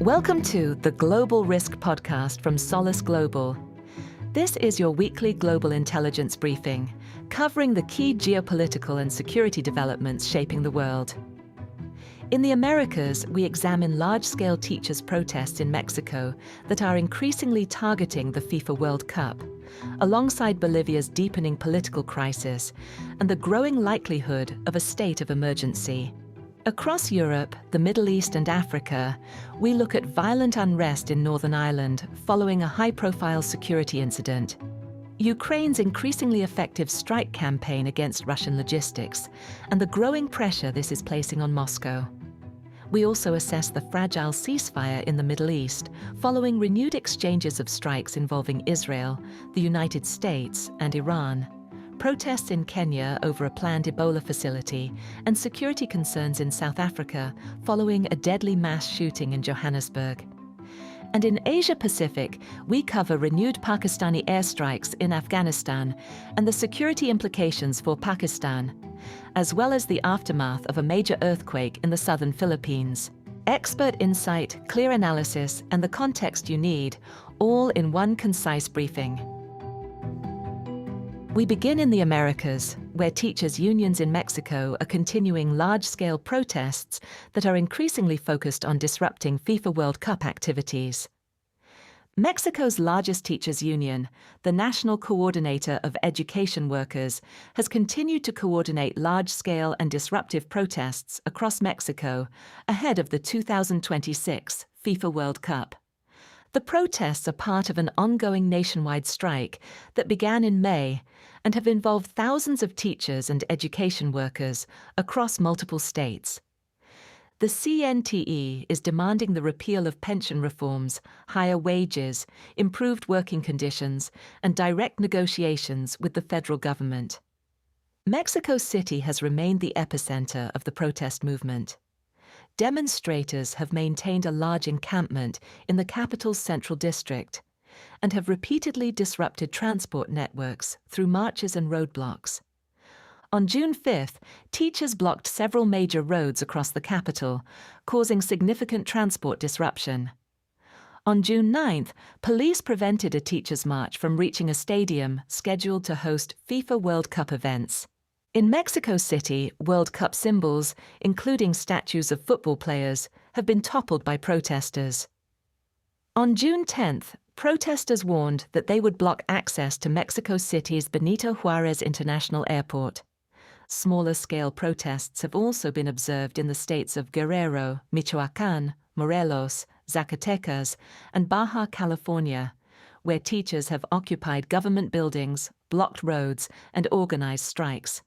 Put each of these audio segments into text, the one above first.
Welcome to the Global Risk Podcast from Solace Global. This is your weekly global intelligence briefing, covering the key geopolitical and security developments shaping the world. In the Americas, we examine large-scale teachers' protests in Mexico that are increasingly targeting the FIFA World Cup, alongside Bolivia's deepening political crisis and the growing likelihood of a state of emergency. Across Europe, the Middle East and Africa, we look at violent unrest in Northern Ireland following a high-profile security incident, Ukraine's increasingly effective strike campaign against Russian logistics, and the growing pressure this is placing on Moscow. We also assess the fragile ceasefire in the Middle East following renewed exchanges of strikes involving Israel, the United States, and Iran, protests in Kenya over a planned Ebola facility, and security concerns in South Africa following a deadly mass shooting in Johannesburg. And in Asia-Pacific, we cover renewed Pakistani airstrikes in Afghanistan and the security implications for Pakistan, as well as the aftermath of a major earthquake in the southern Philippines. Expert insight, clear analysis, and the context you need, all in one concise briefing. We begin in the Americas, where teachers' unions in Mexico are continuing large-scale protests that are increasingly focused on disrupting FIFA World Cup activities. Mexico's largest teachers' union, the National Coordinator of Education Workers, has continued to coordinate large-scale and disruptive protests across Mexico ahead of the 2026 FIFA World Cup. The protests are part of an ongoing nationwide strike that began in May and have involved thousands of teachers and education workers across multiple states. The CNTE is demanding the repeal of pension reforms, higher wages, improved working conditions, and direct negotiations with the federal government. Mexico City has remained the epicenter of the protest movement. Demonstrators have maintained a large encampment in the capital's central district and have repeatedly disrupted transport networks through marches and roadblocks. On June 5th, teachers blocked several major roads across the capital, causing significant transport disruption. On June 9th, police prevented a teachers' march from reaching a stadium scheduled to host FIFA World Cup events. In Mexico City, World Cup symbols, including statues of football players, have been toppled by protesters. On June 10th, protesters warned that they would block access to Mexico City's Benito Juárez International Airport. Smaller-scale protests have also been observed in the states of Guerrero, Michoacán, Morelos, Zacatecas, and Baja California, where teachers have occupied government buildings, blocked roads, and organized strikes.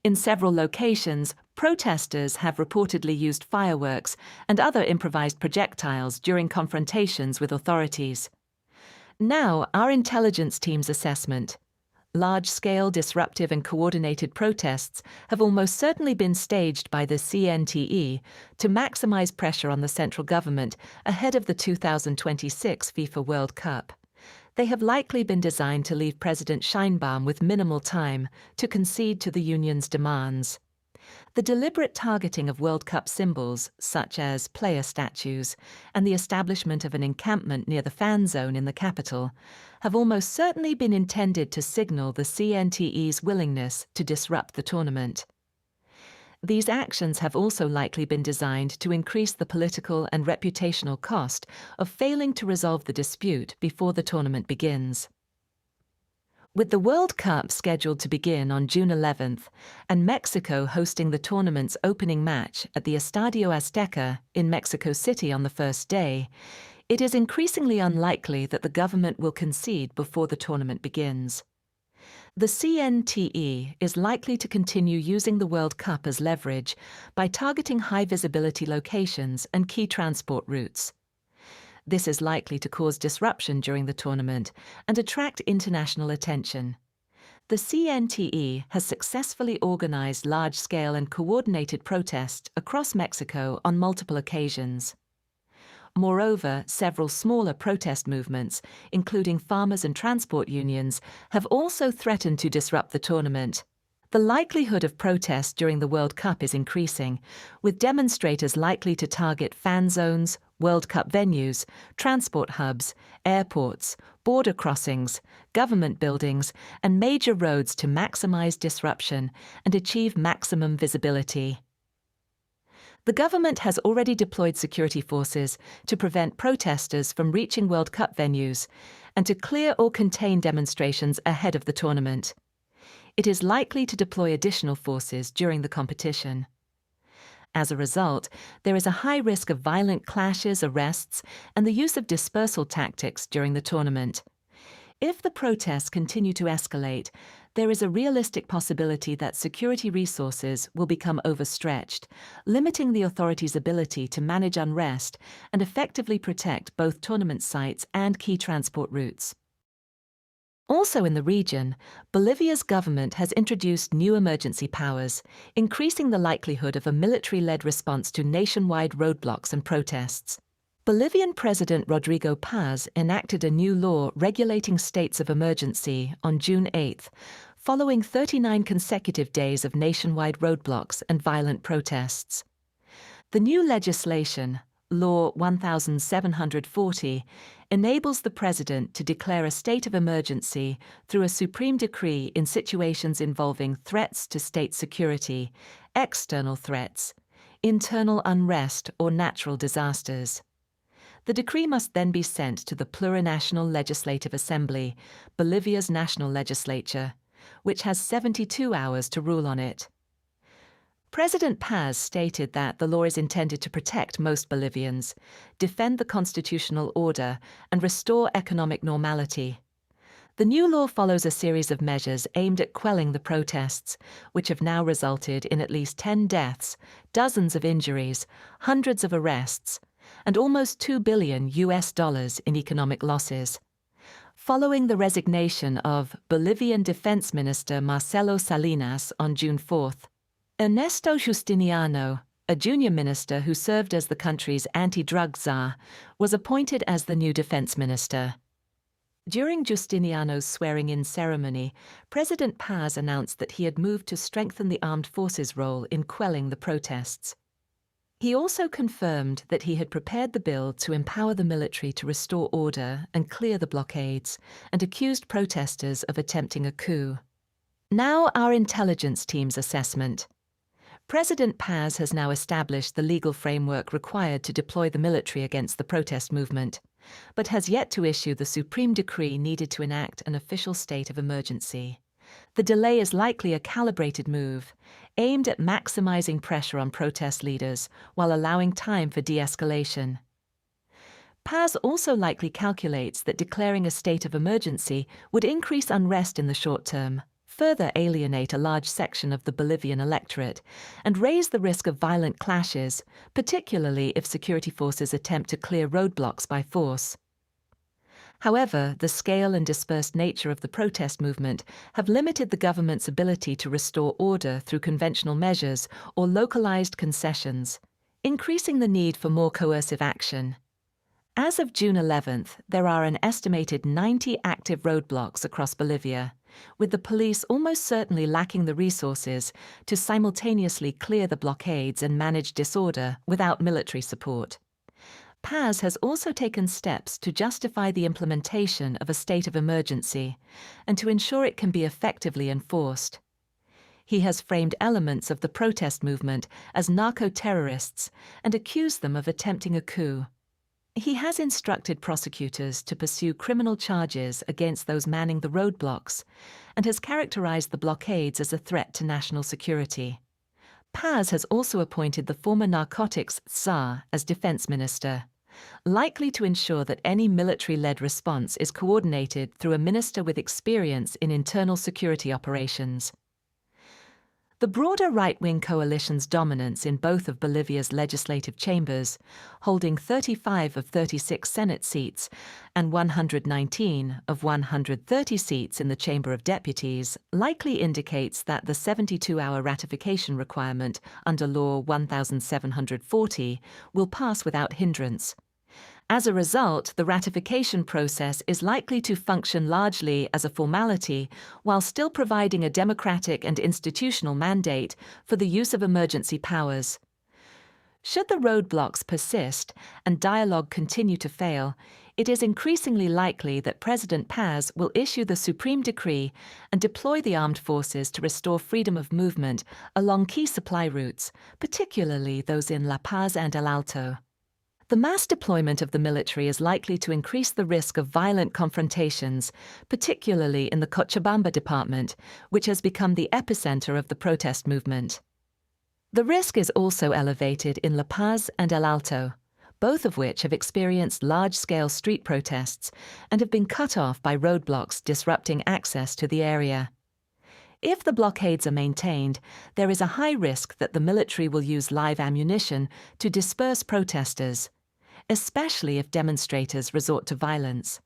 In several locations, protesters have reportedly used fireworks and other improvised projectiles during confrontations with authorities. Now, our intelligence team's assessment. Large-scale disruptive and coordinated protests have almost certainly been staged by the CNTE to maximize pressure on the central government ahead of the 2026 FIFA World Cup. They have likely been designed to leave President Sheinbaum with minimal time to concede to the union's demands. The deliberate targeting of World Cup symbols, such as player statues, and the establishment of an encampment near the fan zone in the capital, have almost certainly been intended to signal the CNTE's willingness to disrupt the tournament. These actions have also likely been designed to increase the political and reputational cost of failing to resolve the dispute before the tournament begins. With the World Cup scheduled to begin on June 11th and Mexico hosting the tournament's opening match at the Estadio Azteca in Mexico City on the first day, it is increasingly unlikely that the government will concede before the tournament begins. The CNTE is likely to continue using the World Cup as leverage by targeting high-visibility locations and key transport routes. This is likely to cause disruption during the tournament and attract international attention. The CNTE has successfully organized large-scale and coordinated protests across Mexico on multiple occasions. Moreover, several smaller protest movements, including farmers and transport unions, have also threatened to disrupt the tournament. The likelihood of protest during the World Cup is increasing, with demonstrators likely to target fan zones, World Cup venues, transport hubs, airports, border crossings, government buildings, and major roads to maximize disruption and achieve maximum visibility. The government has already deployed security forces to prevent protesters from reaching World Cup venues and to clear or contain demonstrations ahead of the tournament. It is likely to deploy additional forces during the competition. As a result, there is a high risk of violent clashes, arrests, and the use of dispersal tactics during the tournament. If the protests continue to escalate, there is a realistic possibility that security resources will become overstretched, limiting the authorities' ability to manage unrest and effectively protect both tournament sites and key transport routes. Also in the region, Bolivia's government has introduced new emergency powers, increasing the likelihood of a military-led response to nationwide roadblocks and protests. Bolivian President Rodrigo Paz enacted a new law regulating states of emergency on June 8, following 39 consecutive days of nationwide roadblocks and violent protests. The new legislation, Law 1740, enables the president to declare a state of emergency through a supreme decree in situations involving threats to state security, external threats, internal unrest, or natural disasters. The decree must then be sent to the Plurinational Legislative Assembly, Bolivia's national legislature, which has 72 hours to rule on it. President Paz stated that the law is intended to protect most Bolivians, defend the constitutional order, and restore economic normality. The new law follows a series of measures aimed at quelling the protests, which have now resulted in at least 10 deaths, dozens of injuries, hundreds of arrests, and almost $2 billion in economic losses. Following the resignation of Bolivian Defense Minister Marcelo Salinas on June 4, Ernesto Justiniano, a junior minister who served as the country's anti-drug czar, was appointed as the new defense minister. During Justiniano's swearing-in ceremony, President Paz announced that he had moved to strengthen the armed forces' role in quelling the protests. He also confirmed that he had prepared the bill to empower the military to restore order and clear the blockades, and accused protesters of attempting a coup. Now our intelligence team's assessment. President Paz has now established the legal framework required to deploy the military against the protest movement, but has yet to issue the supreme decree needed to enact an official state of emergency. The delay is likely a calibrated move, aimed at maximizing pressure on protest leaders while allowing time for de-escalation. Paz also likely calculates that declaring a state of emergency would increase unrest in the short term, further alienate a large section of the Bolivian electorate, and raise the risk of violent clashes, particularly if security forces attempt to clear roadblocks by force. However, the scale and dispersed nature of the protest movement have limited the government's ability to restore order through conventional measures or localized concessions, increasing the need for more coercive action. As of June 11th, there are an estimated 90 active roadblocks across Bolivia, with the police almost certainly lacking the resources to simultaneously clear the blockades and manage disorder without military support. Paz has also taken steps to justify the implementation of a state of emergency and to ensure it can be effectively enforced. He has framed elements of the protest movement as narco-terrorists and accused them of attempting a coup. He has instructed prosecutors to pursue criminal charges against those manning the roadblocks and has characterized the blockades as a threat to national security. Paz has also appointed the former narcotics czar as defense minister, likely to ensure that any military-led response is coordinated through a minister with experience in internal security operations. The broader right-wing coalition's dominance in both of Bolivia's legislative chambers, holding 35 of 36 Senate seats and 119 of 130 seats in the Chamber of Deputies, likely indicates that the 72-hour ratification requirement under Law 1740 will pass without hindrance. As a result, the ratification process is likely to function largely as a formality while still providing a democratic and institutional mandate for the use of emergency powers. Should the roadblocks persist and dialogue continue to fail, it is increasingly likely that President Paz will issue the supreme decree and deploy the armed forces to restore freedom of movement along key supply routes, particularly those in La Paz and El Alto. The mass deployment of the military is likely to increase the risk of violent confrontations, particularly in the Cochabamba department, which has become the epicenter of the protest movement. The risk is also elevated in La Paz and El Alto, both of which have experienced large-scale street protests and have been cut off by roadblocks disrupting access to the area. If the blockades are maintained, there is a high risk that the military will use live ammunition to disperse protesters, especially if demonstrators resort to violence.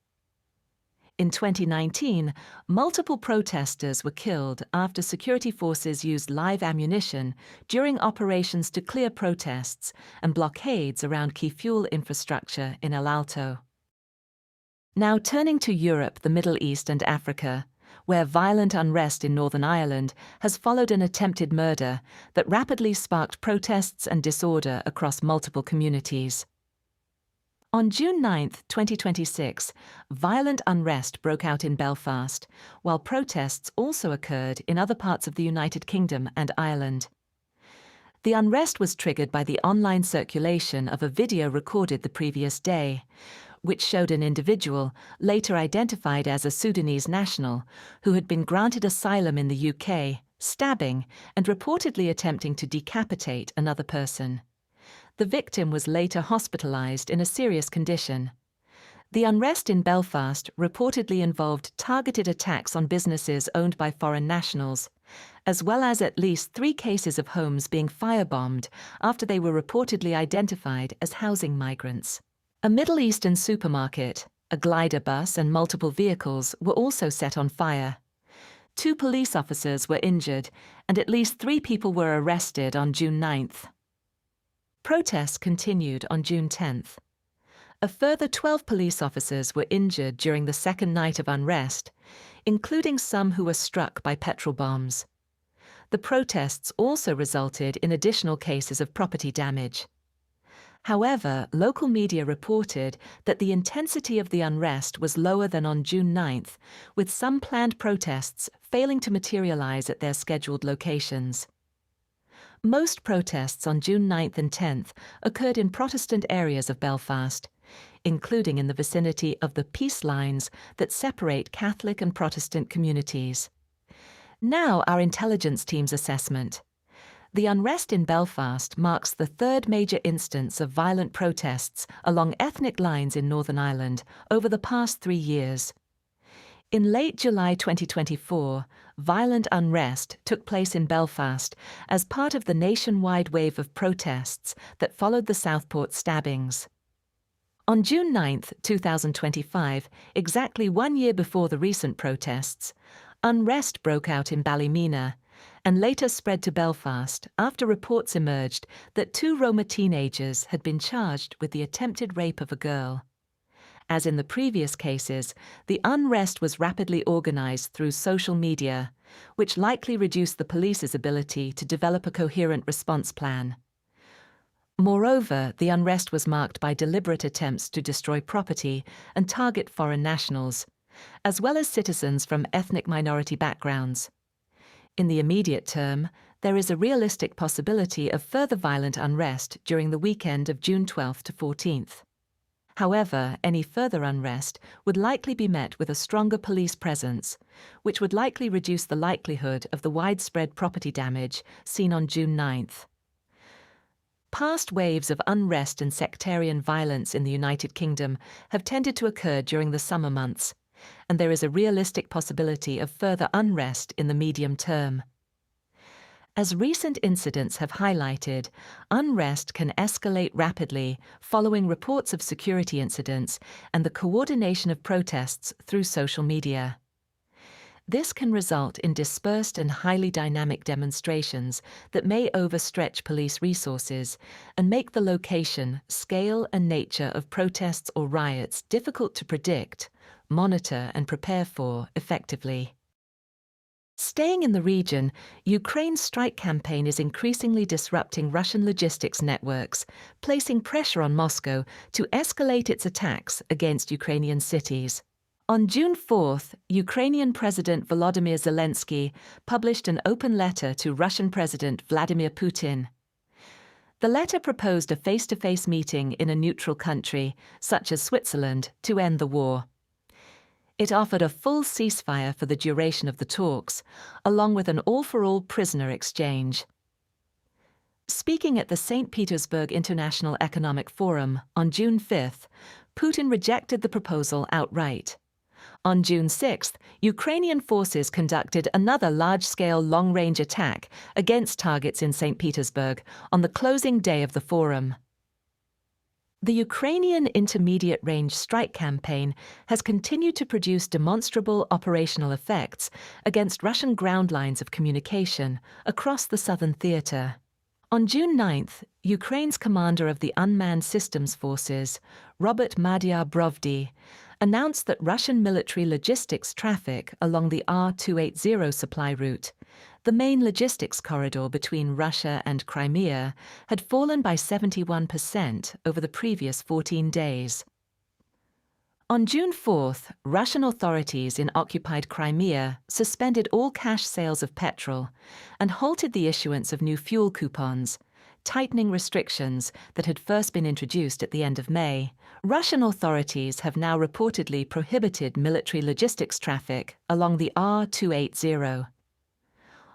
In 2019, multiple protesters were killed after security forces used live ammunition during operations to clear protests and blockades around key fuel infrastructure in El Alto. Now turning to Europe, the Middle East and Africa, where violent unrest in Northern Ireland has followed an attempted murder that rapidly sparked protests and disorder across multiple communities. On June 9, 2026, violent unrest broke out in Belfast, while protests also occurred in other parts of the United Kingdom and Ireland. The unrest was triggered by the online circulation of a video recorded the previous day, which showed an individual, later identified as a Sudanese national, who had been granted asylum in the UK, stabbing and reportedly attempting to decapitate another person. The victim was later hospitalized in a serious condition. The unrest in Belfast reportedly involved targeted attacks on businesses owned by foreign nationals, as well as at least 3 cases of homes being firebombed after they were reportedly identified as housing migrants. A Middle Eastern supermarket, a glider bus and multiple vehicles were also set on fire. 2 police officers were injured, and at least 3 people were arrested on June 9th. Protests continued on June 10th. A further 12 police officers were injured during the second night of unrest, including some who were struck by petrol bombs. The protests also resulted in additional cases of property damage. However, local media reported that the intensity of the unrest was lower than on June 9th, with some planned protests failing to materialize at their scheduled locations. Most protests on June 9th and 10th occurred in Protestant areas of Belfast, including in the vicinity of the peace lines that separate Catholic and Protestant communities. Now our intelligence team's assessment. The unrest in Belfast marks the 3rd major instance of violent protests along ethnic lines in Northern Ireland over the past 3 years. In late July 2024, violent unrest took place in Belfast as part of the nationwide wave of protests that followed the Southport stabbings. On June 9, 2025, exactly 1 year before the recent protests, unrest broke out in Ballymena and later spread to Belfast after reports emerged that 2 Roma teenagers had been charged with the attempted rape of a girl. As in the previous cases, the unrest was rapidly organized through social media, which likely reduced the police's ability to develop a coherent response plan. Moreover, the unrest was marked by deliberate attempts to destroy property and target foreign nationals, as well as citizens from ethnic minority backgrounds. In the immediate term, there is a realistic possibility of further violent unrest during the weekend of June 12th to 14th. However, any further unrest would likely be met with a stronger police presence, which would likely reduce the likelihood of the widespread property damage seen on June 9th. Past waves of unrest and sectarian violence in the United Kingdom have tended to occur during the summer months, and there is a realistic possibility of further unrest in the medium term. As recent incidents have highlighted, unrest can escalate rapidly following reports of security incidents and the coordination of protests through social media. This can result in dispersed and highly dynamic demonstrations that may overstretch police resources and make the location, scale, and nature of protests or riots difficult to predict, monitor, and prepare for effectively. Staying in the region, Ukraine's strike campaign is increasingly disrupting Russian logistics networks, placing pressure on Moscow to escalate its attacks against Ukrainian cities. On June 4th, Ukrainian President Volodymyr Zelensky published an open letter to Russian President Vladimir Putin. The letter proposed a face-to-face meeting in a neutral country, such as Switzerland, to end the war. It offered a full ceasefire for the duration of the talks, along with an all-for-all prisoner exchange. Speaking at the St. Petersburg International Economic Forum on June 5th, Putin rejected the proposal outright. On June 6th, Ukrainian forces conducted another large-scale long-range attack against targets in St. Petersburg on the closing day of the forum. The Ukrainian intermediate-range strike campaign has continued to produce demonstrable operational effects against Russian ground lines of communication across the southern theater. On June 9th, Ukraine's commander of the Unmanned Systems Forces, Robert Magyar Brovdy, announced that Russian military logistics traffic along the R280 supply route, the main logistics corridor between Russia and Crimea, had fallen by 71% over the previous 14 days. On June 4th, Russian authorities in occupied Crimea suspended all cash sales of petrol and halted the issuance of new fuel coupons, tightening restrictions that had first been introduced at the end of May. Russian authorities have now reportedly prohibited military logistics traffic along the R280.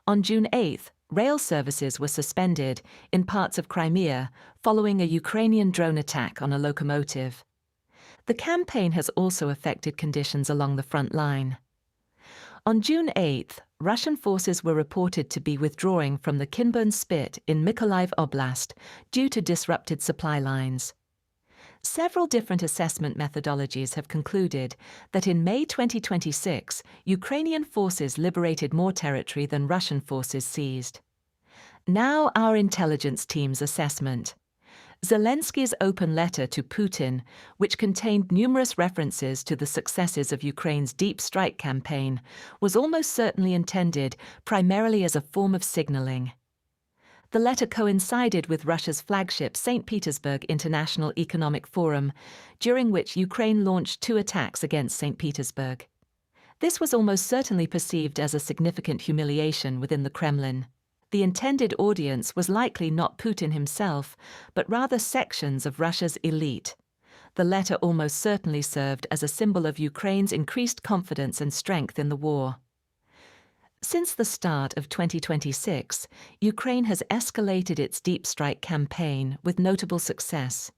On June 8th, rail services were suspended in parts of Crimea following a Ukrainian drone attack on a locomotive. The campaign has also affected conditions along the front line. On June 8th, Russian forces were reported to be withdrawing from the Kinburn Spit in Mykolaiv Oblast due to disrupted supply lines. Several different assessment methodologies have concluded that in May 2026, Ukrainian forces liberated more territory than Russian forces seized. Now our intelligence team's assessment. Zelensky's open letter to Putin, which contained numerous references to the successes of Ukraine's deep strike campaign, was almost certainly intended primarily as a form of signaling. The letter coincided with Russia's flagship St. Petersburg International Economic Forum, during which Ukraine launched 2 attacks against St. Petersburg. This was almost certainly perceived as a significant humiliation within the Kremlin. The intended audience was likely not Putin himself, but rather sections of Russia's elite. The letter almost certainly served as a symbol of Ukraine's increased confidence and strength in the war. Since the start of 2026, Ukraine has escalated its deep strike campaign with notable success.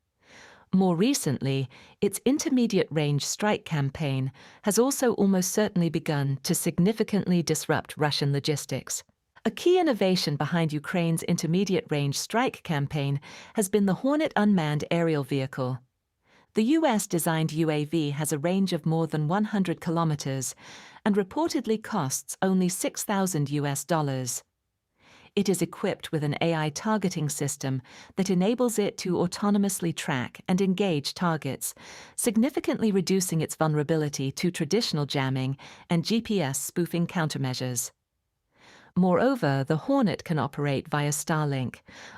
More recently, its intermediate-range strike campaign has also almost certainly begun to significantly disrupt Russian logistics. A key innovation behind Ukraine's intermediate-range strike campaign has been the Hornet unmanned aerial vehicle. The US-designed UAV has a range of more than 100 kilometers and reportedly costs only $6,000. It is equipped with an AI targeting system that enables it to autonomously track and engage targets, significantly reducing its vulnerability to traditional jamming and GPS spoofing countermeasures. Moreover, the Hornet can operate via Starlink,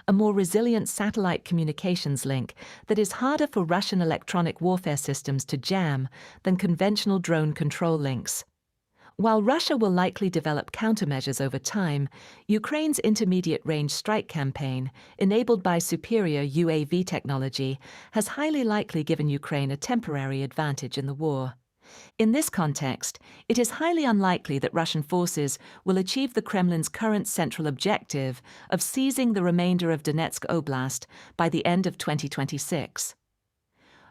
a more resilient satellite communications link that is harder for Russian electronic warfare systems to jam than conventional drone control links. While Russia will likely develop countermeasures over time, Ukraine's intermediate-range strike campaign, enabled by superior UAV technology, has highly likely given Ukraine a temporary advantage in the war. In this context, it is highly unlikely that Russian forces will achieve the Kremlin's current central objective of seizing the remainder of Donetsk Oblast by the end of 2026.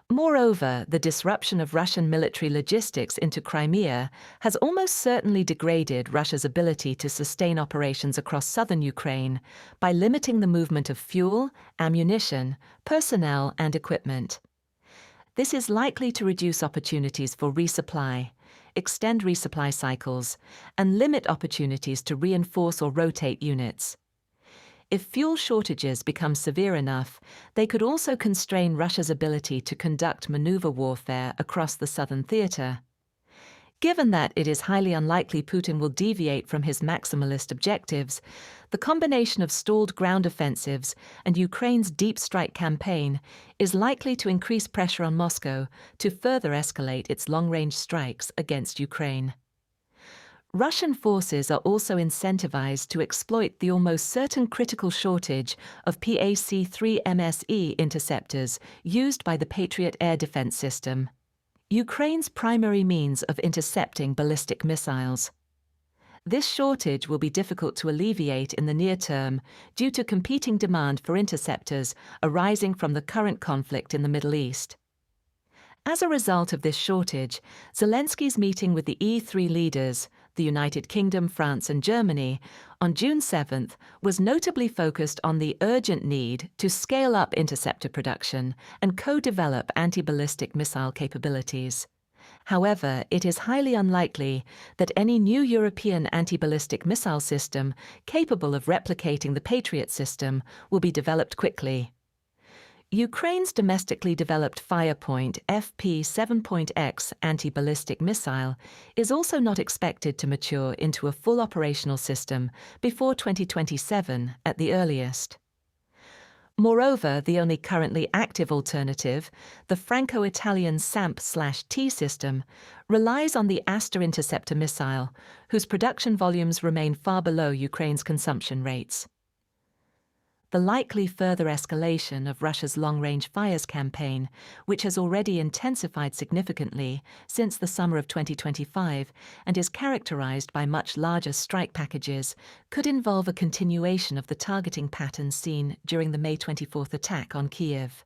Moreover, the disruption of Russian military logistics into Crimea has almost certainly degraded Russia's ability to sustain operations across southern Ukraine by limiting the movement of fuel, ammunition, personnel, and equipment. This is likely to reduce opportunities for resupply, extend resupply cycles, and limit opportunities to reinforce or rotate units. If fuel shortages become severe enough, they could also constrain Russia's ability to conduct maneuver warfare across the southern theater. Given that it is highly unlikely Putin will deviate from his maximalist objectives, the combination of stalled ground offensives and Ukraine's deep strike campaign is likely to increase pressure on Moscow to further escalate its long-range strikes against Ukraine. Russian forces are also incentivized to exploit the almost certain critical shortage of PAC-3 interceptors used by the Patriot air defense system, Ukraine's primary means of intercepting ballistic missiles. This shortage will be difficult to alleviate in the near term due to competing demand for interceptors arising from the current conflict in the Middle East. As a result of this shortage, Zelensky's meeting with the E3 leaders, the United Kingdom, France and Germany, on June 7th was notably focused on the urgent need to scale up interceptor production and co-develop anti-ballistic missile capabilities. However, it is highly unlikely that any new European anti-ballistic missile system capable of replicating the Patriot system will be developed quickly. Ukraine's domestically developed Firepoint FP7.X anti-ballistic missile is also not expected to mature into a full operational system before 2027 at the earliest. Moreover, the only currently active alternative, the Franco-Italian SAMP/T system, relies on the Aster interceptor missile, whose production volumes remain far below Ukraine's consumption rates. The likely further escalation of Russia's long-range fires campaign, which has already intensified significantly since the summer of 2025 and is characterized by much larger strike packages, could involve a continuation of the targeting pattern seen during the May 24th attack on Kyiv.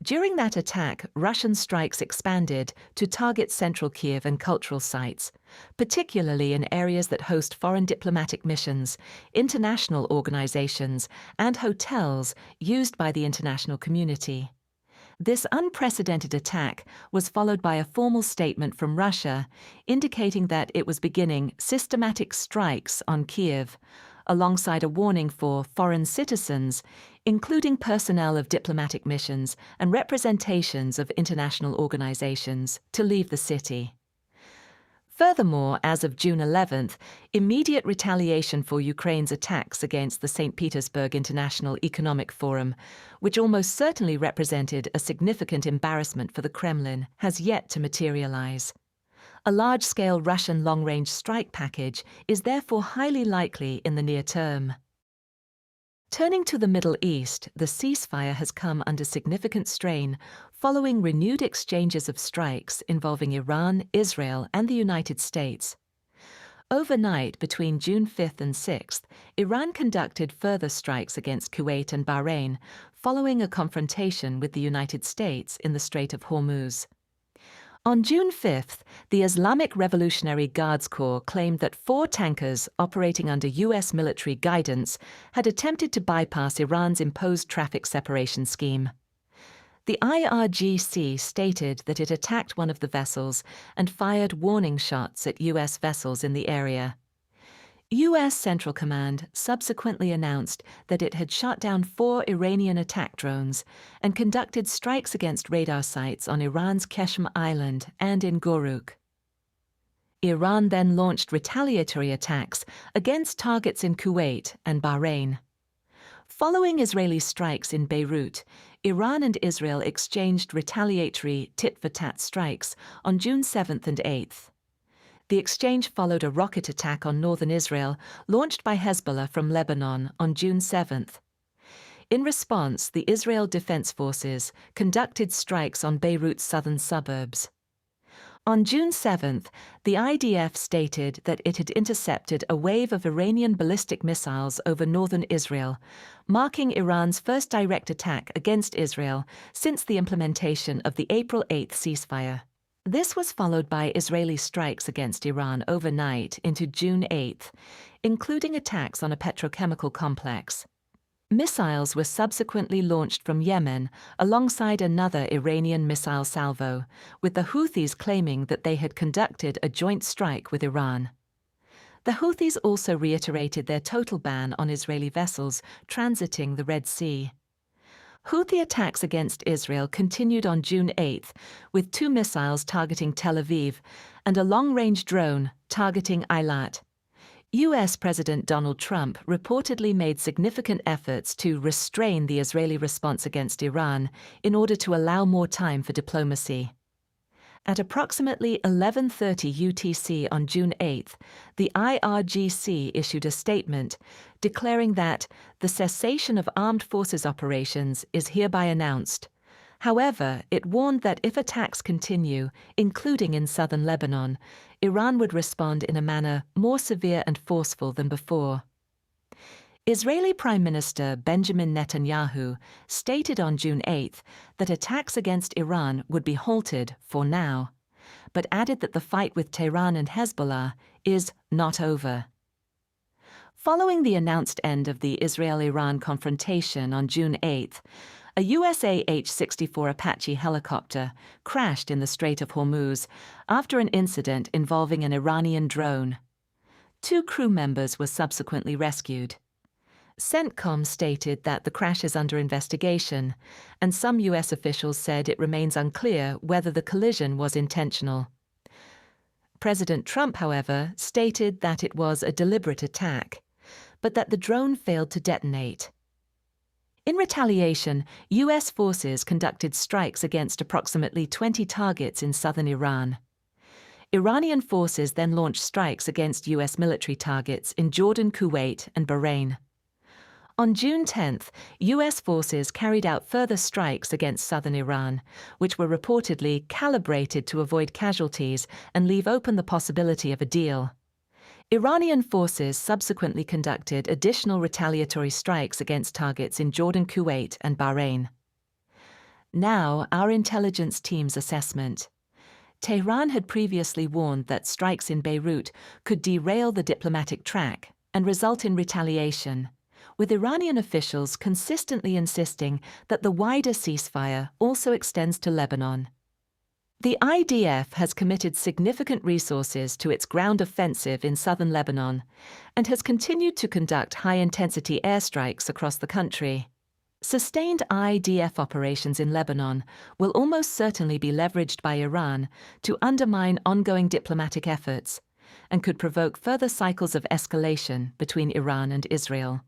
During that attack, Russian strikes expanded to target central Kyiv and cultural sites, particularly in areas that host foreign diplomatic missions, international organizations, and hotels used by the international community. This unprecedented attack was followed by a formal statement from Russia indicating that it was beginning systematic strikes on Kyiv, alongside a warning for foreign citizens, including personnel of diplomatic missions and representations of international organizations, to leave the city. Furthermore, as of June 11th, immediate retaliation for Ukraine's attacks against the St. Petersburg International Economic Forum, which almost certainly represented a significant embarrassment for the Kremlin, has yet to materialize. A large-scale Russian long-range strike package is therefore highly likely in the near term. Turning to the Middle East, the ceasefire has come under significant strain following renewed exchanges of strikes involving Iran, Israel, and the United States. Overnight, between June 5th and 6th, Iran conducted further strikes against Kuwait and Bahrain, following a confrontation with the United States in the Strait of Hormuz. On June 5th, the Islamic Revolutionary Guards Corps claimed that 4 tankers operating under U.S. military guidance had attempted to bypass Iran's imposed traffic separation scheme. The IRGC stated that it attacked one of the vessels and fired warning shots at U.S. vessels in the area. U.S. Central Command subsequently announced that it had shot down 4 Iranian attack drones and conducted strikes against radar sites on Iran's Keshem Island and in Goruk. Iran then launched retaliatory attacks against targets in Kuwait and Bahrain. Following Israeli strikes in Beirut, Iran and Israel exchanged retaliatory tit-for-tat strikes on June 7th and 8th. The exchange followed a rocket attack on northern Israel launched by Hezbollah from Lebanon on June 7th. In response, the Israel Defense Forces conducted strikes on Beirut's southern suburbs. On June 7th, the IDF stated that it had intercepted a wave of Iranian ballistic missiles over northern Israel, marking Iran's first direct attack against Israel since the implementation of the April 8th ceasefire. This was followed by Israeli strikes against Iran overnight into June 8th, including attacks on a petrochemical complex. Missiles were subsequently launched from Yemen alongside another Iranian missile salvo, with the Houthis claiming that they had conducted a joint strike with Iran. The Houthis also reiterated their total ban on Israeli vessels transiting the Red Sea. Houthi attacks against Israel continued on June 8, with 2 missiles targeting Tel Aviv and a long-range drone targeting Eilat. U.S. President Donald Trump reportedly made significant efforts to restrain the Israeli response against Iran in order to allow more time for diplomacy. At approximately 11:30 UTC on June 8, the IRGC issued a statement declaring that the cessation of armed forces operations is hereby announced. However, it warned that if attacks continue, including in southern Lebanon, Iran would respond in a manner more severe and forceful than before. Israeli Prime Minister Benjamin Netanyahu stated on June 8 that attacks against Iran would be halted for now, but added that the fight with Tehran and Hezbollah is not over. Following the announced end of the Israel-Iran confrontation on June 8, a USA H-64 Apache helicopter crashed in the Strait of Hormuz after an incident involving an Iranian drone. 2 crew members were subsequently rescued. CENTCOM stated that the crash is under investigation, and some U.S. officials said it remains unclear whether the collision was intentional. President Trump, however, stated that it was a deliberate attack, but that the drone failed to detonate. In retaliation, U.S. forces conducted strikes against approximately 20 targets in southern Iran. Iranian forces then launched strikes against U.S. military targets in Jordan, Kuwait, and Bahrain. On June 10th, U.S. forces carried out further strikes against southern Iran, which were reportedly calibrated to avoid casualties and leave open the possibility of a deal. Iranian forces subsequently conducted additional retaliatory strikes against targets in Jordan, Kuwait, and Bahrain. Now, our intelligence team's assessment. Tehran had previously warned that strikes in Beirut could derail the diplomatic track and result in retaliation, with Iranian officials consistently insisting that the wider ceasefire also extends to Lebanon. The IDF has committed significant resources to its ground offensive in southern Lebanon and has continued to conduct high-intensity airstrikes across the country. Sustained IDF operations in Lebanon will almost certainly be leveraged by Iran to undermine ongoing diplomatic efforts and could provoke further cycles of escalation between Iran and Israel.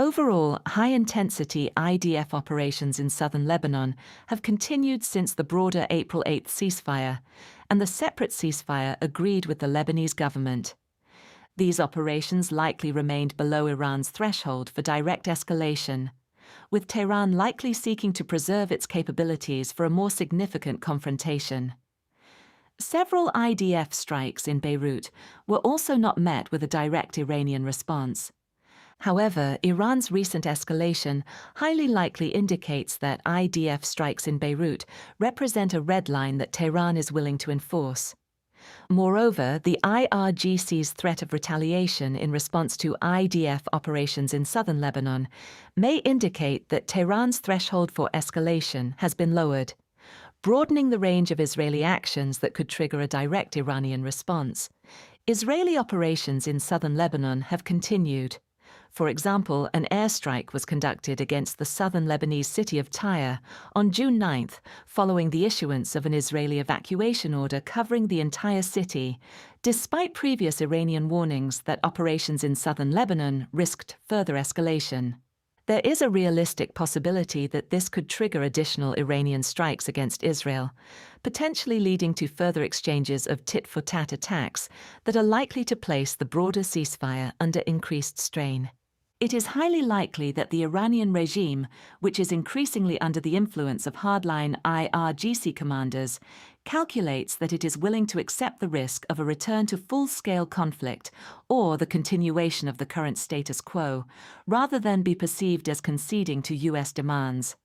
Overall, high-intensity IDF operations in southern Lebanon have continued since the broader April 8 ceasefire and the separate ceasefire agreed with the Lebanese government. These operations likely remained below Iran's threshold for direct escalation, with Tehran likely seeking to preserve its capabilities for a more significant confrontation. Several IDF strikes in Beirut were also not met with a direct Iranian response. However, Iran's recent escalation highly likely indicates that IDF strikes in Beirut represent a red line that Tehran is willing to enforce. Moreover, the IRGC's threat of retaliation in response to IDF operations in southern Lebanon may indicate that Tehran's threshold for escalation has been lowered, broadening the range of Israeli actions that could trigger a direct Iranian response. Israeli operations in southern Lebanon have continued. For example, an airstrike was conducted against the southern Lebanese city of Tyre on June 9th, following the issuance of an Israeli evacuation order covering the entire city, despite previous Iranian warnings that operations in southern Lebanon risked further escalation. There is a realistic possibility that this could trigger additional Iranian strikes against Israel, potentially leading to further exchanges of tit-for-tat attacks that are likely to place the broader ceasefire under increased strain. It is highly likely that the Iranian regime, which is increasingly under the influence of hardline IRGC commanders, calculates that it is willing to accept the risk of a return to full-scale conflict or the continuation of the current status quo, rather than be perceived as conceding to U.S. demands.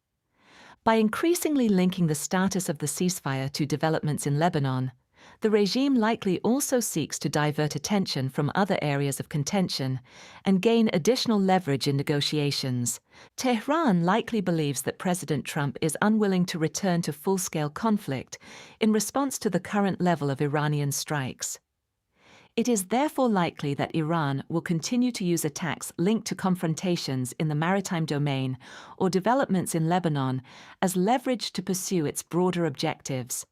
By increasingly linking the status of the ceasefire to developments in Lebanon, the regime likely also seeks to divert attention from other areas of contention and gain additional leverage in negotiations. Tehran likely believes that President Trump is unwilling to return to full-scale conflict in response to the current level of Iranian strikes. It is therefore likely that Iran will continue to use attacks linked to confrontations in the maritime domain or developments in Lebanon as leverage to pursue its broader objectives.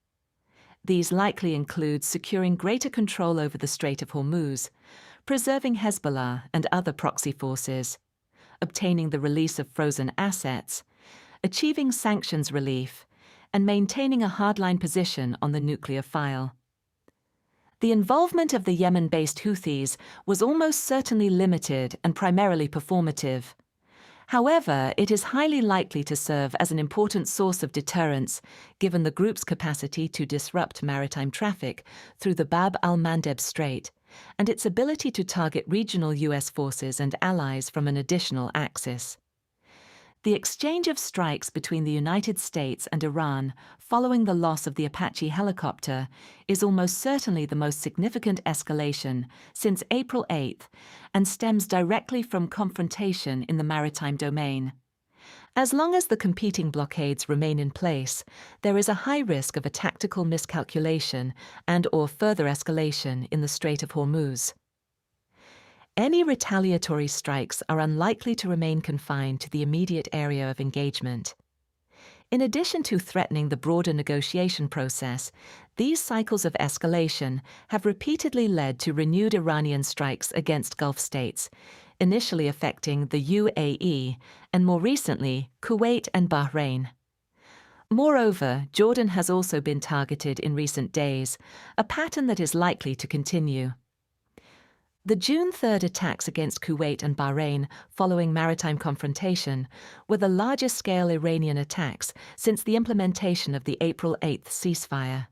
These likely include securing greater control over the Strait of Hormuz, preserving Hezbollah and other proxy forces, obtaining the release of frozen assets, achieving sanctions relief, and maintaining a hardline position on the nuclear file. The involvement of the Yemen-based Houthis was almost certainly limited and primarily performative. However, it is highly likely to serve as an important source of deterrence, given the group's capacity to disrupt maritime traffic through the Bab al-Mandeb Strait and its ability to target regional U.S. forces and allies from an additional axis. The exchange of strikes between the United States and Iran following the loss of the Apache helicopter is almost certainly the most significant escalation since April 8 and stems directly from confrontation in the maritime domain. As long as the competing blockades remain in place, there is a high risk of a tactical miscalculation and/or further escalation in the Strait of Hormuz. Any retaliatory strikes are unlikely to remain confined to the immediate area of engagement. In addition to threatening the broader negotiation process, these cycles of escalation have repeatedly led to renewed Iranian strikes against Gulf states, initially affecting the UAE and more recently Kuwait and Bahrain. Moreover, Jordan has also been targeted in recent days, a pattern that is likely to continue. The June 3 attacks against Kuwait and Bahrain following maritime confrontation were the largest-scale Iranian attacks since the implementation of the April 8 ceasefire.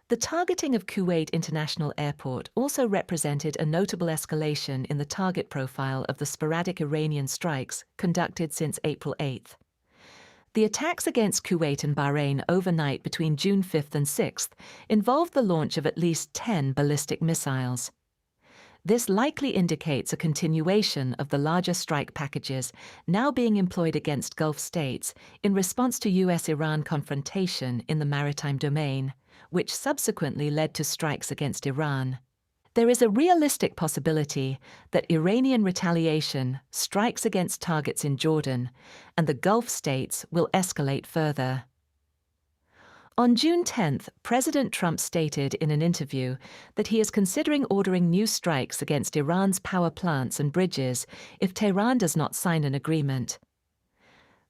The targeting of Kuwait International Airport also represented a notable escalation in the target profile of the sporadic Iranian strikes conducted since April 8. The attacks against Kuwait and Bahrain overnight between June 5 and 6 involved the launch of at least 10 ballistic missiles. This likely indicates a continuation of the larger strike packages now being employed against Gulf states in response to U.S.-Iran confrontation in the maritime domain, which subsequently led to strikes against Iran. There is a realistic possibility that Iranian retaliation, strikes against targets in Jordan, and the Gulf states will escalate further. On June 10, President Trump stated in an interview that he is considering ordering new strikes against Iran's power plants and bridges if Tehran does not sign an agreement.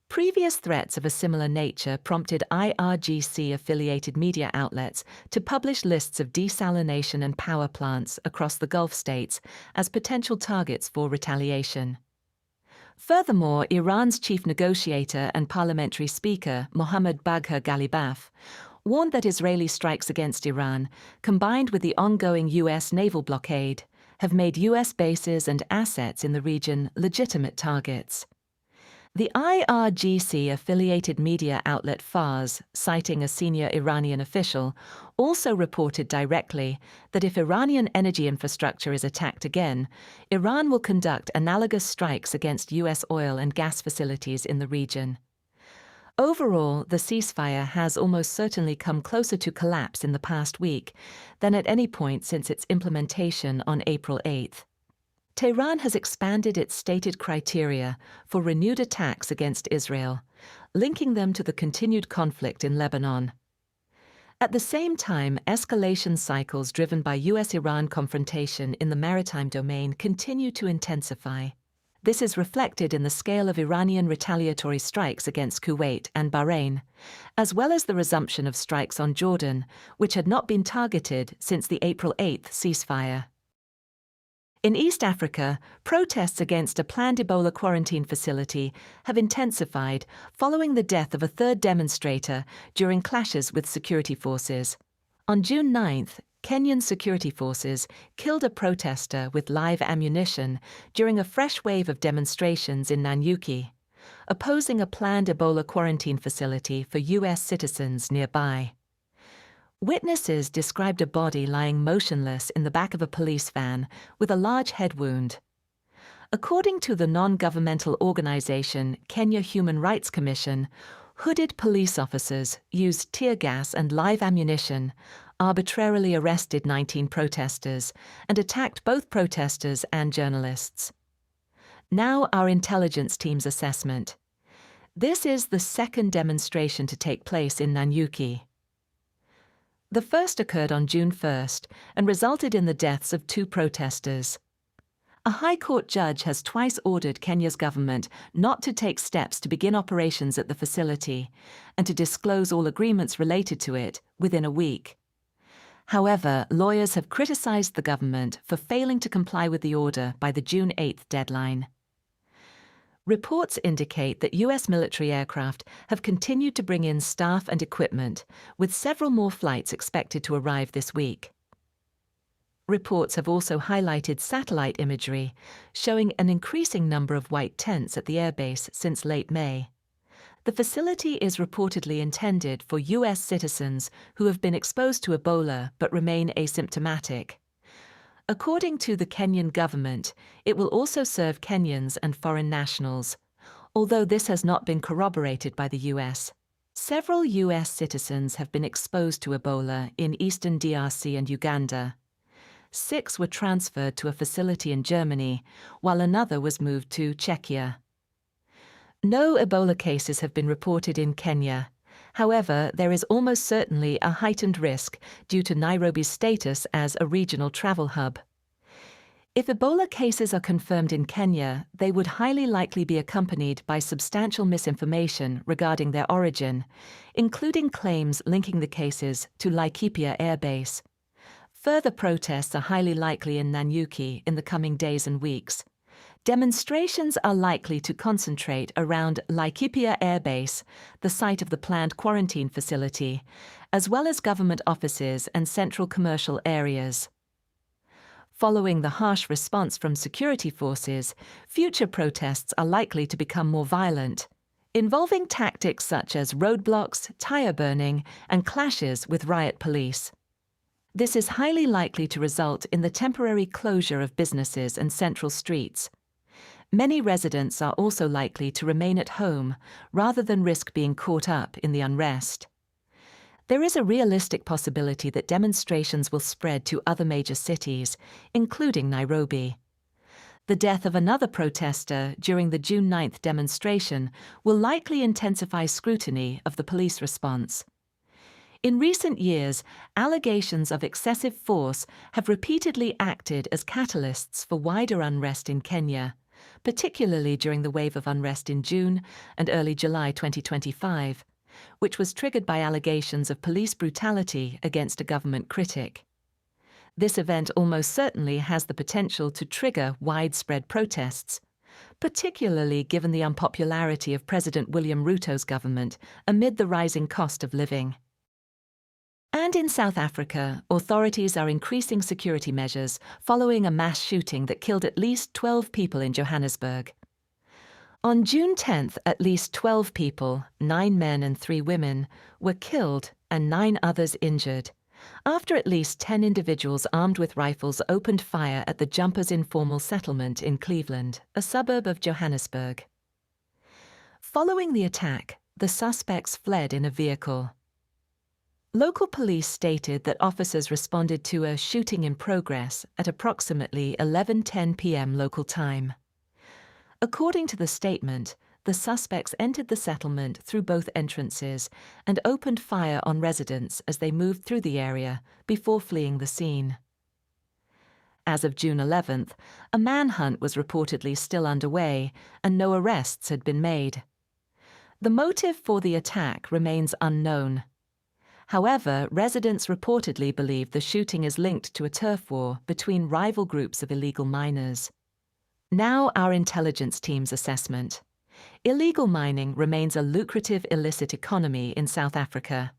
Previous threats of a similar nature prompted IRGC-affiliated media outlets to publish lists of desalination and power plants across the Gulf states as potential targets for retaliation. Furthermore, Iran's chief negotiator and parliamentary speaker, Mohammad Bagher Ghalibaf, warned that Israeli strikes against Iran, combined with the ongoing U.S. naval blockade, have made U.S. bases and assets in the region legitimate targets. The IRGC-affiliated media outlet Fars, citing a senior Iranian official, also reported directly that if Iranian energy infrastructure is attacked again, Iran will conduct analogous strikes against U.S. oil and gas facilities in the region. Overall, the ceasefire has almost certainly come closer to collapse in the past week than at any point since its implementation on April 8. Tehran has expanded its stated criteria for renewed attacks against Israel, linking them to the continued conflict in Lebanon. At the same time, escalation cycles driven by U.S.-Iran confrontation in the maritime domain continue to intensify. This is reflected in the scale of Iranian retaliatory strikes against Kuwait and Bahrain, as well as the resumption of strikes on Jordan, which had not been targeted since the April 8 ceasefire. In East Africa, protests against a planned Ebola quarantine facility have intensified following the death of a third demonstrator during clashes with security forces. On June 9, Kenyan security forces killed a protester with live ammunition during a fresh wave of demonstrations in Nanyuki, opposing a planned Ebola quarantine facility for U.S. citizens nearby. Witnesses described a body lying motionless in the back of a police van with a large head wound. According to the non-governmental organization Kenya Human Rights Commission, hooded police officers used tear gas and live ammunition, arbitrarily arrested 19 protesters and attacked both protesters and journalists. Now our intelligence team's assessment. This is the second demonstration to take place in Nanyuki. The first occurred on June 1st and resulted in the deaths of 2 protesters. A High Court judge has twice ordered Kenya's government not to take steps to begin operations at the facility and to disclose all agreements related to it within a week. However, lawyers have criticized the government for failing to comply with the order by the June 8th deadline. Reports indicate that U.S. military aircraft have continued to bring in staff and equipment, with several more flights expected to arrive this week. Reports have also highlighted satellite imagery showing an increasing number of white tents at the airbase since late May. The facility is reportedly intended for U.S. citizens who have been exposed to Ebola but remain asymptomatic. According to the Kenyan government, it will also serve Kenyans and foreign nationals, although this has not been corroborated by the U.S. Several U.S. citizens have been exposed to Ebola in eastern DRC and Uganda. 6 were transferred to a facility in Germany, while another was moved to Czechia. No Ebola cases have been reported in Kenya. However, there is almost certainly a heightened risk due to Nairobi's status as a regional travel hub. If Ebola cases are confirmed in Kenya, they would highly likely be accompanied by substantial misinformation regarding their origin, including claims linking the cases to Laikipia Air Base. Further protests are highly likely in Nanyuki in the coming days and weeks. Demonstrations are likely to concentrate around Laikipia Air Base, the site of the planned quarantine facility, as well as government offices and central commercial areas. Following the harsh response from security forces, future protests are likely to become more violent, involving tactics such as roadblocks, tire burning, and clashes with riot police. This is highly likely to result in the temporary closure of businesses and central streets. Many residents are also likely to remain at home rather than risk being caught up in the unrest. There is a realistic possibility that demonstrations will spread to other major cities, including Nairobi. The death of another protester during the June 9th demonstration will likely intensify scrutiny of the police response. In recent years, allegations of excessive force have repeatedly acted as catalysts for wider unrest in Kenya, particularly during the wave of unrest in June and early July 2025, which was triggered by allegations of police brutality against a government critic. This event almost certainly has the potential to trigger widespread protests, particularly given the unpopularity of President William Ruto's government amid the rising cost of living. And in South Africa, authorities are increasing security measures following a mass shooting that killed at least 12 people in Johannesburg. On June 10th, at least 12 people, 9 men and 3 women, were killed and 9 others injured, after at least 10 individuals armed with rifles opened fire at the Jumpers Informal Settlement in Cleveland, a suburb of Johannesburg. Following the attack, the suspects fled in a vehicle. Local police stated that officers responded to a shooting in progress at approximately 11:10 p.m. local time. According to the statement, the suspects entered the settlement through both entrances and opened fire on residents as they moved through the area before fleeing the scene. As of June 11th, a manhunt was reportedly still underway and no arrests had been made. The motive for the attack remains unknown. However, residents reportedly believe the shooting is linked to a turf war between rival groups of illegal miners. Now our intelligence team's assessment. Illegal mining remains a lucrative illicit economy in South Africa.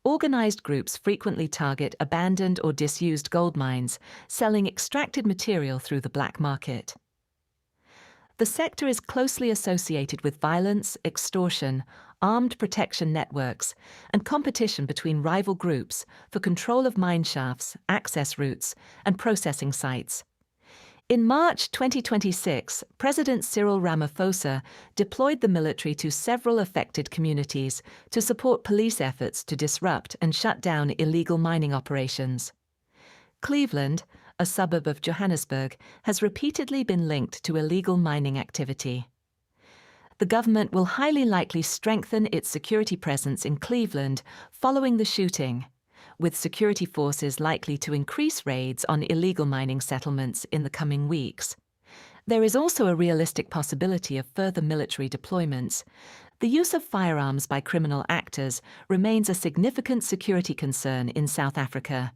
Organized groups frequently target abandoned or disused gold mines, selling extracted material through the black market. The sector is closely associated with violence, extortion, armed protection networks, and competition between rival groups for control of mine shafts, access routes, and processing sites. In March 2026, President Cyril Ramaphosa deployed the military to several affected communities to support police efforts to disrupt and shut down illegal mining operations. Cleveland, a suburb of Johannesburg, has repeatedly been linked to illegal mining activity. The government will highly likely strengthen its security presence in Cleveland following the shooting, with security forces likely to increase raids on illegal mining settlements in the coming weeks. There is also a realistic possibility of further military deployments. The use of firearms by criminal actors remains a significant security concern in South Africa.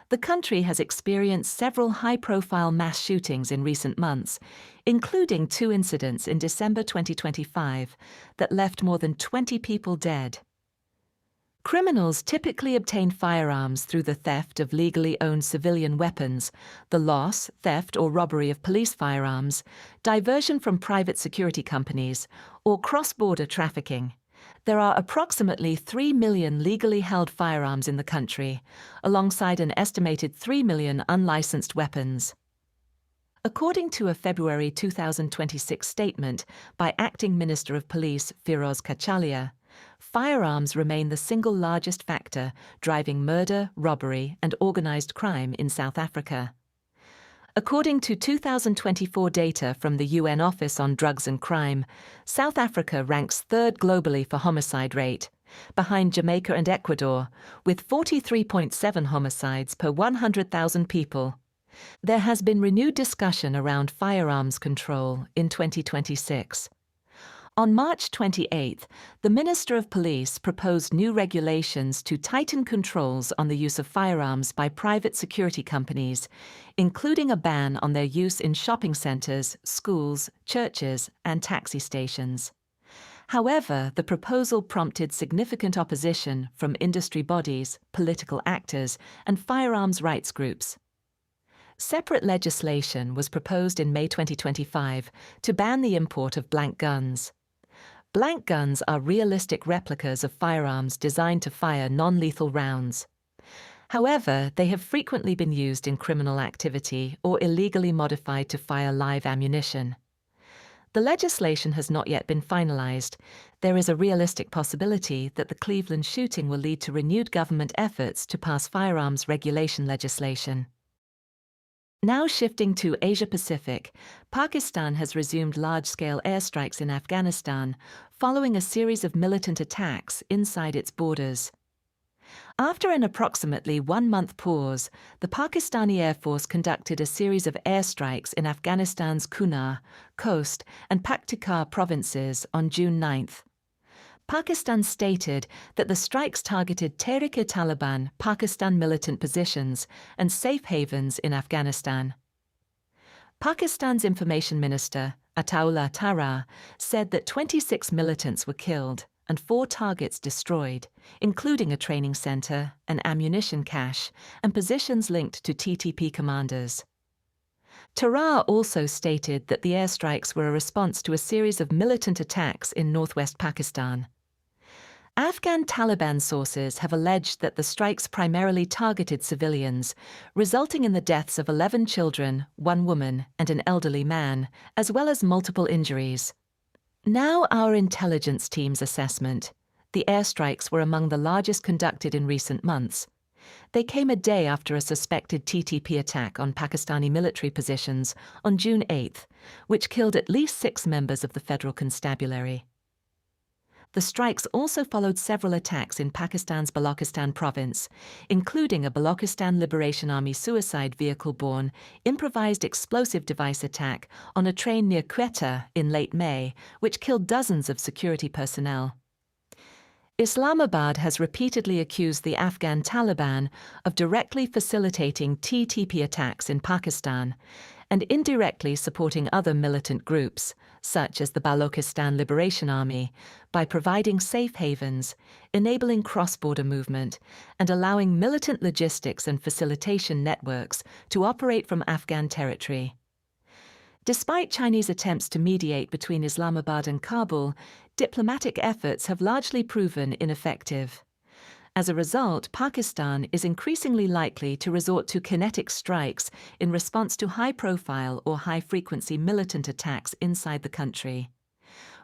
The country has experienced several high-profile mass shootings in recent months, including 2 incidents in December 2025 that left more than 20 people dead. Criminals typically obtain firearms through the theft of legally owned civilian weapons, the loss, theft, or robbery of police firearms, diversion from private security companies, or cross-border trafficking. There are approximately 3 million legally held firearms in the country, alongside an estimated 3 million unlicensed weapons. According to a February 2026 statement by Acting Minister of Police Firoz Kachalia, firearms remain the single largest factor driving murder, robbery, and organized crime in South Africa. According to 2024 data from the UN Office on Drugs and Crime, South Africa ranks 3rd globally for homicide rate, behind Jamaica and Ecuador, with 43.7 homicides per 100,000 people. There has been renewed discussion around firearms control in 2026. On March 28, the Minister of Police proposed new regulations to tighten controls on the use of firearms by private security companies, including a ban on their use in shopping centers, schools, churches, and taxi stations. However, the proposal prompted significant opposition from industry bodies, political actors, and firearms rights groups. Separate legislation was proposed in May 2025 to ban the import of blank guns. Blank guns are realistic replicas of firearms designed to fire non-lethal rounds. However, they have frequently been used in criminal activity or illegally modified to fire live ammunition. The legislation has not yet been finalized. There is a realistic possibility that the Cleveland shooting will lead to renewed government efforts to pass firearms regulation legislation. Now shifting to Asia-Pacific, Pakistan has resumed large-scale airstrikes in Afghanistan following a series of militant attacks inside its borders. After an approximately 1-month pause, the Pakistani Air Force conducted a series of airstrikes in Afghanistan's Kunar, Khost, and Paktikar provinces on June 9th. Pakistan stated that the strikes targeted Tehrik-e-Taliban Pakistan militant positions and safe havens in Afghanistan. Pakistan's Information Minister, Ataullah Tara, said that 26 militants were killed and 4 targets destroyed, including a training center, an ammunition cache, and positions linked to TTP commanders. Tara also stated that the airstrikes were a response to a series of militant attacks in northwest Pakistan. Afghan Taliban sources have alleged that the strikes primarily targeted civilians, resulting in the deaths of 11 children, 1 woman, and an elderly man, as well as multiple injuries. Now our intelligence team's assessment. The airstrikes were among the largest conducted in recent months. They came a day after a suspected TTP attack on Pakistani military positions on June 8, which killed at least 6 members of the federal constabulary. The strikes also followed several attacks in Pakistan's Balochistan province, including a Balochistan Liberation Army suicide vehicle-borne, improvised explosive device attack on a train near Quetta in late May, which killed dozens of security personnel. Islamabad has repeatedly accused the Afghan Taliban of directly facilitating TTP attacks in Pakistan and indirectly supporting other militant groups, such as the Balochistan Liberation Army, by providing safe havens, enabling cross-border movement, and allowing militant logistics and facilitation networks to operate from Afghan territory. Despite Chinese attempts to mediate between Islamabad and Kabul, diplomatic efforts have largely proven ineffective. As a result, Pakistan is increasingly likely to resort to kinetic strikes in response to high-profile or high-frequency militant attacks inside the country.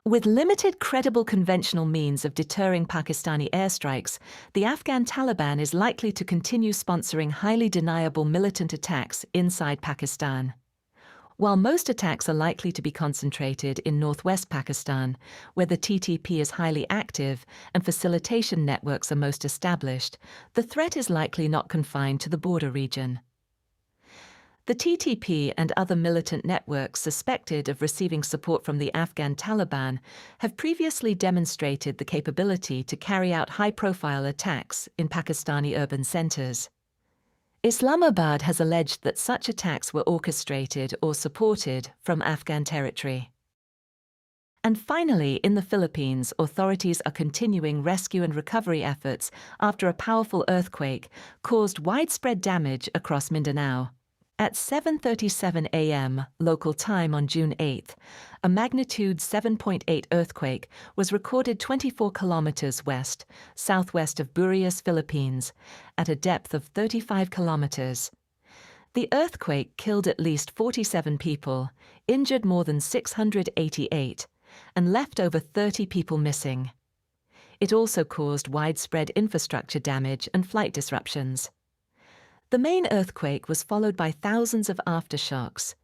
With limited credible conventional means of deterring Pakistani airstrikes, the Afghan Taliban is likely to continue sponsoring highly deniable militant attacks inside Pakistan. While most attacks are likely to be concentrated in northwest Pakistan, where the TTP is highly active and facilitation networks are most established, the threat is likely not confined to the border region. The TTP and other militant networks suspected of receiving support from the Afghan Taliban have previously demonstrated the capability to carry out high-profile attacks in Pakistani urban centers. Islamabad has alleged that such attacks were orchestrated or supported from Afghan territory. And finally, in the Philippines, authorities are continuing rescue and recovery efforts after a powerful earthquake caused widespread damage across Mindanao. At 7:37 a.m. local time on June 8th, a magnitude 7.8 earthquake was recorded 24 kilometers southwest of Burias, Philippines, at a depth of 35 kilometers. The earthquake killed at least 47 people, injured more than 688, and left over 30 people missing. It also caused widespread infrastructure damage and flight disruptions. The main earthquake was followed by thousands of aftershocks,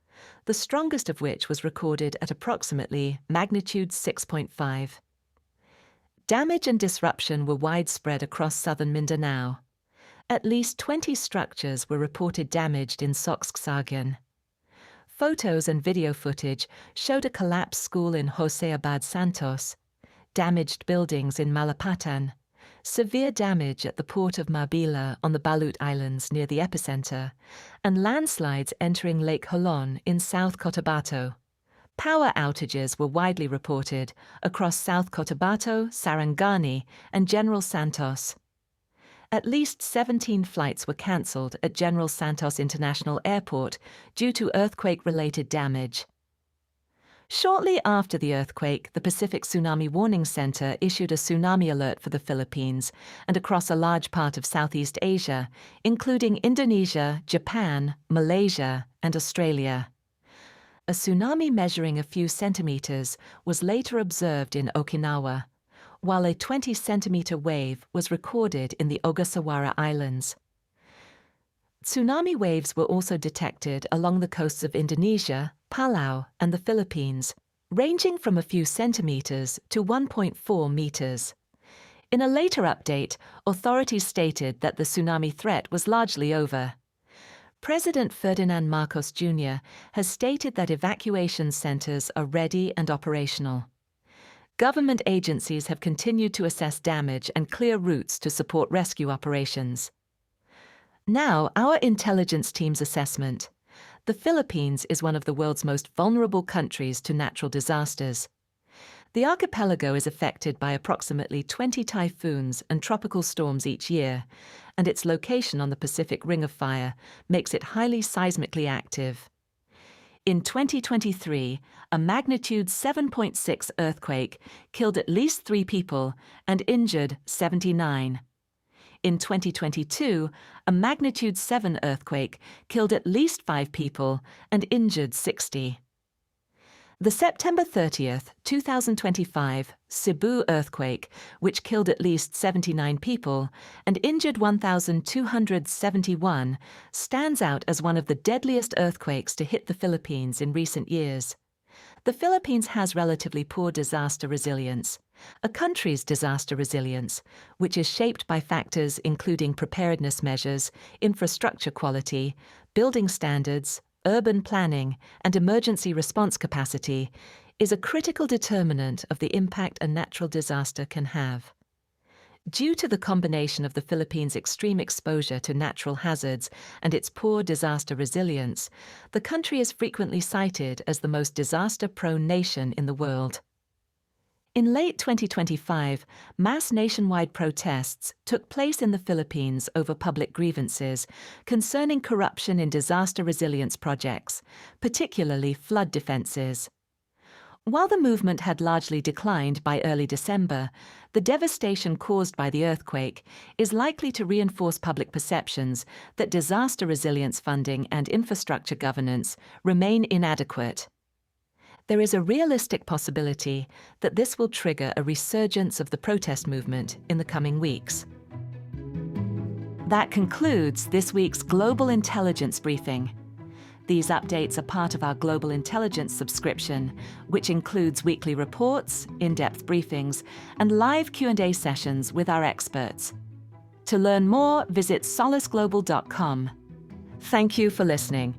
the strongest of which was recorded at approximately magnitude 6.5. Damage and disruption were widespread across southern Mindanao. At least 20 structures were reported damaged in Soxsagan. Photos and video footage showed a collapsed school in Joseabad Santos, damaged buildings in Malapatan, severe damage at the port of Mabila on the Balut Islands near the epicenter, and landslides entering Lake Holon in South Cotabato. Power outages were widely reported across South Cotabato, Sarangani, and General Santos. At least 17 flights were cancelled at General Santos International Airport due to earthquake-related damage. Shortly after the earthquake, the Pacific Tsunami Warning Center issued a tsunami alert for the Philippines and across a large part of Southeast Asia, including Indonesia, Japan, Malaysia, and Australia. A tsunami measuring a few centimeters was later observed in Okinawa, while a 20-centimeter wave was recorded in the Ogasawara Islands. Tsunami waves were also detected along the coasts of Indonesia, Palau, and the Philippines, ranging from a few centimeters to 1.4 meters. In a later update, authorities stated that the tsunami threat was largely over. President Ferdinand Marcos Jr. has stated that evacuation centers are ready and operational. Government agencies have continued to assess damage and clear routes to support rescue operations. Now, our intelligence team's assessment. The Philippines is one of the world's most vulnerable countries to natural disasters. The archipelago is affected by approximately 20 typhoons and tropical storms each year, and its location on the Pacific Ring of Fire makes it highly seismically active. In 2023, a magnitude 7.6 earthquake killed at least 3 people and injured 79. In 2022, a magnitude 7 earthquake killed at least 5 people and injured 60. The September 30th, 2025 Cebu earthquake, which killed at least 79 people and injured 1,271, stands out as one of the deadliest earthquakes to hit the Philippines in recent years. The Philippines has relatively poor disaster resilience, a country's disaster resilience, which is shaped by factors including preparedness measures, infrastructure quality, building standards, urban planning, and emergency response capacity, is a critical determinant of the impact a natural disaster can have. Due to the combination of the Philippines' extreme exposure to natural hazards and its poor disaster resilience, the country is frequently cited as the most disaster-prone nation in the world. In late 2025, mass nationwide protests took place in the Philippines over public grievances concerning corruption in disaster resilience projects, particularly flood defenses. While the movement had largely declined by early December, the devastation caused by the earthquake is likely to reinforce public perceptions that disaster resilience funding and infrastructure governance remain inadequate. There is a realistic possibility that this will trigger a resurgence of the protest movement in the coming weeks. That concludes this week's Global Intelligence Briefing. These updates are part of our Global Intelligence subscription, which includes weekly reports, in-depth briefings, and live Q&A sessions with our experts. To learn more, visit solisglobal.com. Thank you for listening.